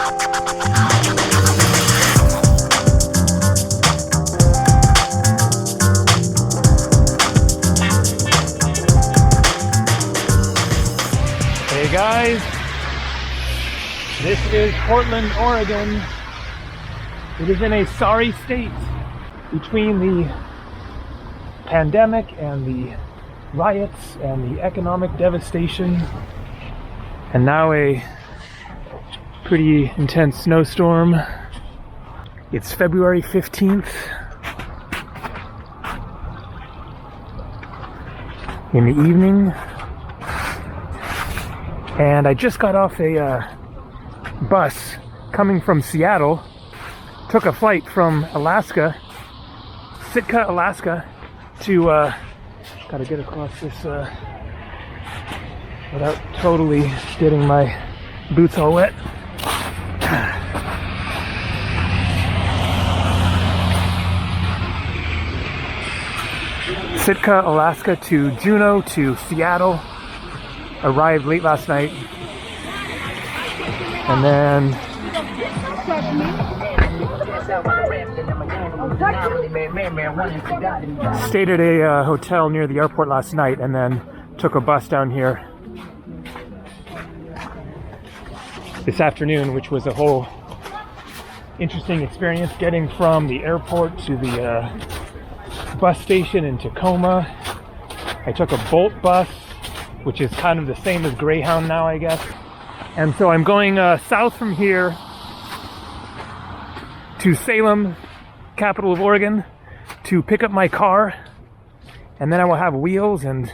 Hey guys, this is Portland, Oregon. It is in a sorry state between the pandemic and the riots and the economic devastation, and now a pretty intense snowstorm. It's February 15th in the evening, and I just got off a bus coming from Seattle. Took a flight from Alaska, Sitka, Alaska, to gotta get across this without totally getting my boots all wet. Sitka, Alaska to Juneau to Seattle. Arrived late last night, and then stayed at a hotel near the airport last night, and then took a bus down here this afternoon, which was a whole interesting experience getting from the airport to the bus station in Tacoma. I took a Bolt bus, which is kind of the same as Greyhound now, I guess. And so I'm going south from here to Salem, capital of Oregon, to pick up my car, and then I will have wheels and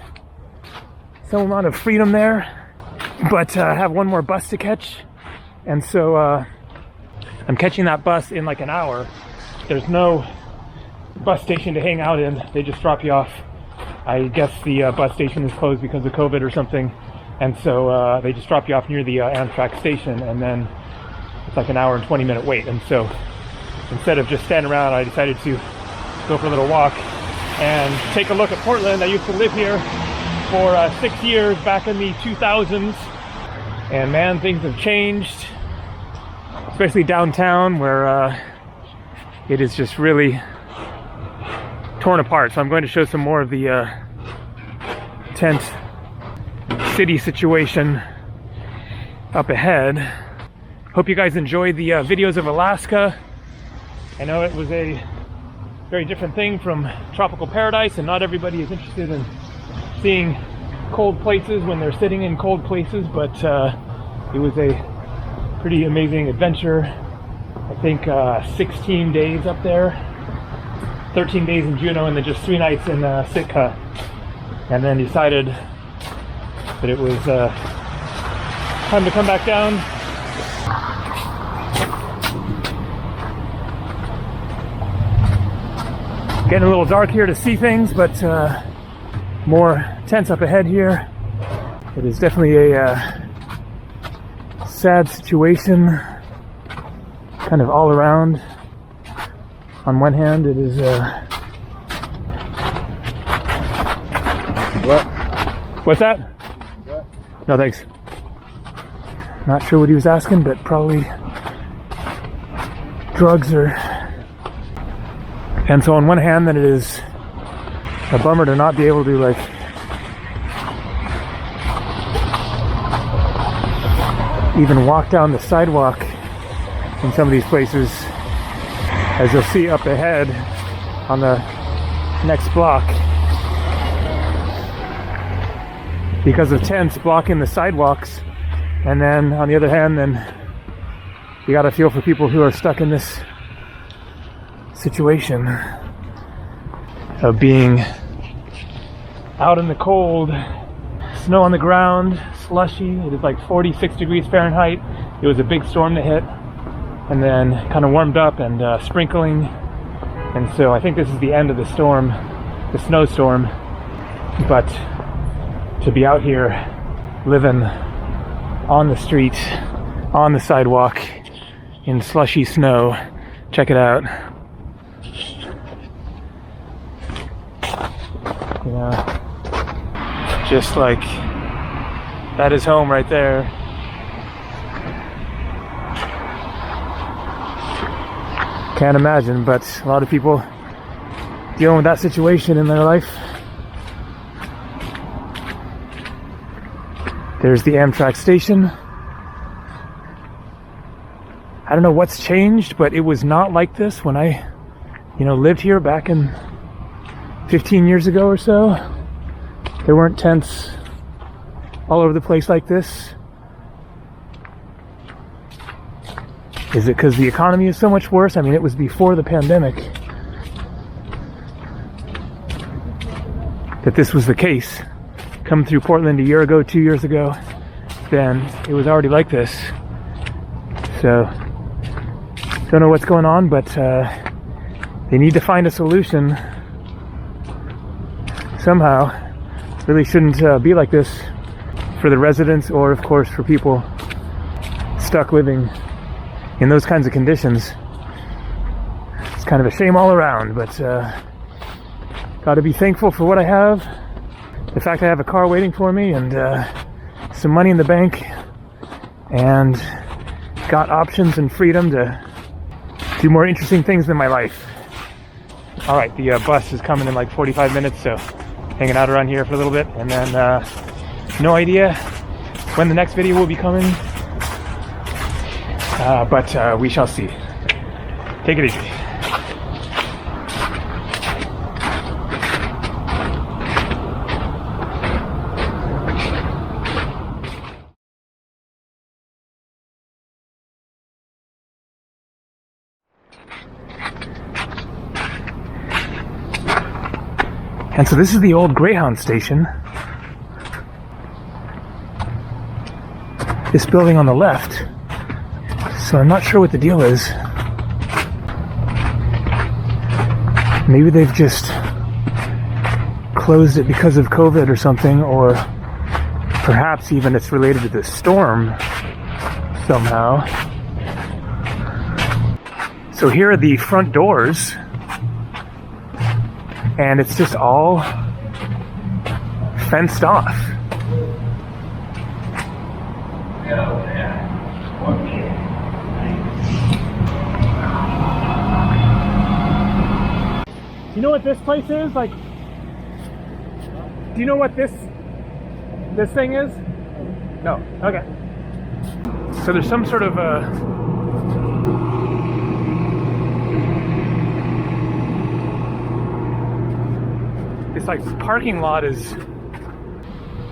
some amount of freedom there, but I have one more bus to catch, and so I'm catching that bus in like an hour. There's no bus station to hang out in, they just drop you off. I guess the bus station is closed because of COVID or something, and so they just drop you off near the Amtrak station, and then it's like an hour and 20-minute wait. And so instead of just standing around, I decided to go for a little walk and take a look at Portland. I used to live here for 6 years back in the 2000s, and man, things have changed, especially downtown, where it is just really torn apart. So I'm going to show some more of the tent city situation up ahead. Hope you guys enjoyed the videos of Alaska. I know it was a very different thing from tropical paradise, and not everybody is interested in seeing cold places when they're sitting in cold places, but it was a pretty amazing adventure. I think 16 days up there, 13 days in Juneau, and then just 3 nights in Sitka, and then decided that it was time to come back down. Getting a little dark here to see things, but more tents up ahead here. It is definitely a sad situation, kind of all around. On one hand, it is what? What's that? What? No, thanks. Not sure what he was asking, but probably drugs or. And so on one hand, then it is a bummer to not be able to like even walk down the sidewalk in some of these places, as you'll see up ahead on the next block, because of tents blocking the sidewalks. And then on the other hand, then you gotta feel for people who are stuck in this situation of being out in the cold, snow on the ground, slushy. It is like 46 degrees Fahrenheit. It was a big storm that hit, and then kind of warmed up and sprinkling. And so I think this is the end of the storm, the snowstorm. But to be out here living on the street, on the sidewalk, in slushy snow, check it out. You know, just like that is home right there. Can't imagine, but a lot of people dealing with that situation in their life. There's the Amtrak station. I don't know what's changed, but it was not like this when I, lived here back in 15 years ago or so. There weren't tents all over the place like this. Is it because the economy is so much worse? I mean, it was before the pandemic that this was the case. Coming through Portland a year ago, 2 years ago, then it was already like this. So, don't know what's going on, but they need to find a solution somehow. Really shouldn't be like this for the residents, or of course for people stuck living in those kinds of conditions. It's kind of a shame all around, but got to be thankful for what I have. The fact I have a car waiting for me and some money in the bank, and got options and freedom to do more interesting things in my life. All right, the bus is coming in like 45 minutes, so hanging out around here for a little bit, and then no idea when the next video will be coming, but we shall see. Take it easy. And so this is the old Greyhound station. This building on the left. So I'm not sure what the deal is. Maybe they've just closed it because of COVID or something, or perhaps even it's related to the storm somehow. So here are the front doors. And it's just all fenced off. Do you know what this place is? Like, do you know what this thing is? No. Okay. So there's some sort of this like parking lot is,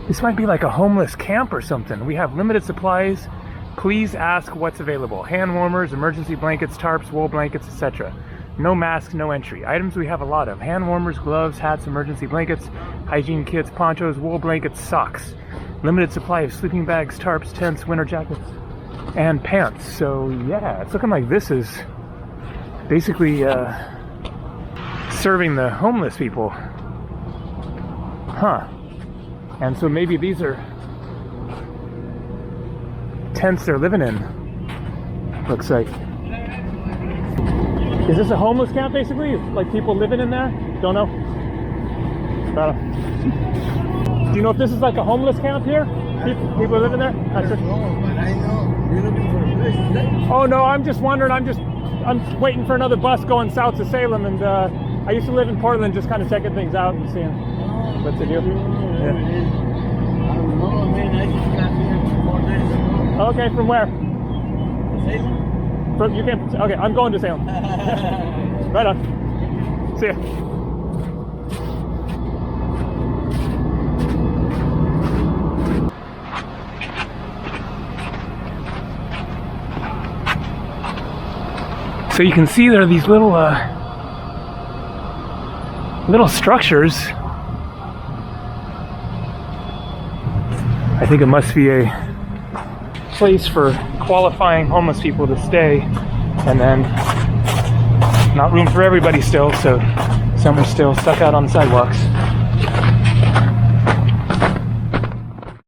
this might be like a homeless camp or something. We have limited supplies. Please ask what's available. Hand warmers, emergency blankets, tarps, wool blankets, etc. No masks, no entry. Items we have a lot of: hand warmers, gloves, hats, emergency blankets, hygiene kits, ponchos, wool blankets, socks. Limited supply of sleeping bags, tarps, tents, winter jackets, and pants. So yeah, it's looking like this is basically serving the homeless people. Huh. And so maybe these are tents they're living in. Looks like. Is this a homeless camp basically? Like people living in there? Don't know. Do you know if this is like a homeless camp here? People are living there? I don't know, but I know you're looking for a place, is that? Oh no, I'm just wondering. I'm waiting for another bus going south to Salem, and I used to live in Portland, just kind of checking things out and seeing what's the deal. Yeah. I don't know, man. I just got here 4 days ago. Okay, from where? Salem? You came. Okay, I'm going to Salem. Right on. See ya. So you can see there are these little structures. I think it must be a place for qualifying homeless people to stay, and then not room for everybody still, so some are still stuck out on the sidewalks.